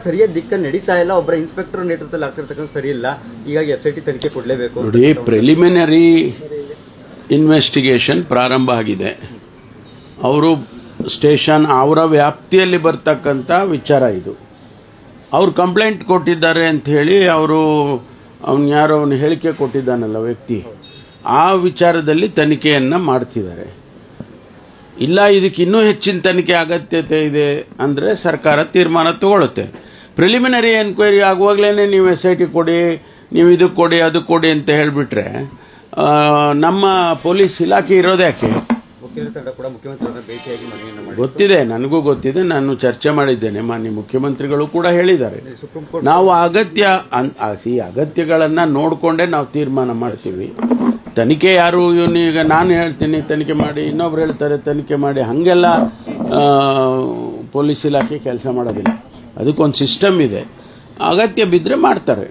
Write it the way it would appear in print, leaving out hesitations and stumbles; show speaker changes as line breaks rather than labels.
ಸರಿಯಾದ ದಿಕ್ಕಲ್ಲಿ ನಡೀತಾ ಇಲ್ಲ. ಒಬ್ಬರ ಇನ್ಸ್ಪೆಕ್ಟರ್ ನೇತೃತ್ವದಲ್ಲಿ ಆಗ್ತಿರ್ತಕ್ಕಂಥ ಸರಿ ಇಲ್ಲ. ಹೀಗಾಗಿ SIT ತನಿಖೆ ಕೊಡಲೇಬೇಕು.
ನೋಡಿ, ಪ್ರಿಲಿಮಿನರಿ ಇನ್ವೆಸ್ಟಿಗೇಷನ್ ಪ್ರಾರಂಭ ಆಗಿದೆ. ಅವರು ಸ್ಟೇಷನ್ ಅವರ ವ್ಯಾಪ್ತಿಯಲ್ಲಿ ಬರ್ತಕ್ಕಂಥ ವಿಚಾರ ಇದು. ಅವರು ಕಂಪ್ಲೇಂಟ್ ಕೊಟ್ಟಿದ್ದಾರೆ ಅಂತ ಹೇಳಿ ಅವನು ಹೇಳಿಕೆ ಕೊಟ್ಟಿದ್ದಾನಲ್ಲ ವ್ಯಕ್ತಿ, ಆ ವಿಚಾರದಲ್ಲಿ ತನಿಖೆಯನ್ನು ಮಾಡ್ತಿದ್ದಾರೆ. ಇಲ್ಲ ಇದಕ್ಕೆ ಇನ್ನೂ ಹೆಚ್ಚಿನ ತನಿಖೆ ಅಗತ್ಯತೆ ಇದೆ ಅಂದರೆ ಸರ್ಕಾರ ತೀರ್ಮಾನ ತಗೊಳುತ್ತೆ. ಪ್ರಿಲಿಮಿನರಿ ಎನ್ಕ್ವೈರಿ ಆಗುವಾಗಲೇ ನೀವು SIT ಕೊಡಿ, ನೀವು ಇದಕ್ಕೆ ಕೊಡಿ, ಅದಕ್ಕೆ ಕೊಡಿ ಅಂತ ಹೇಳಿಬಿಟ್ರೆ ನಮ್ಮ ಪೊಲೀಸ್ ಇಲಾಖೆ ಇರೋದು ಯಾಕೆ? ಗೊತ್ತಿದೆ, ನನಗೂ ಗೊತ್ತಿದೆ. ನಾನು ಚರ್ಚೆ ಮಾಡಿದ್ದೇನೆ, ಮಾನ್ಯ ಮುಖ್ಯಮಂತ್ರಿಗಳು ಕೂಡ ಹೇಳಿದ್ದಾರೆ. ನಾವು ಅಗತ್ಯಗಳನ್ನು ನೋಡಿಕೊಂಡೇ ನಾವು ತೀರ್ಮಾನ ಮಾಡ್ತೀವಿ. ತನಿಖೆ ಯಾರು ಇವನೀಗ ನಾನು ಹೇಳ್ತೀನಿ ತನಿಖೆ ಮಾಡಿ, ಇನ್ನೊಬ್ರು ಹೇಳ್ತಾರೆ ತನಿಖೆ ಮಾಡಿ, ಹಾಗೆಲ್ಲ ಪೊಲೀಸ್ ಇಲಾಖೆ ಕೆಲಸ ಮಾಡೋದಿಲ್ಲ. ಅದಕ್ಕೊಂದು ಸಿಸ್ಟಮ್ ಇದೆ. ಅಗತ್ಯ ಬಿದ್ದರೆ ಮಾಡ್ತಾರೆ.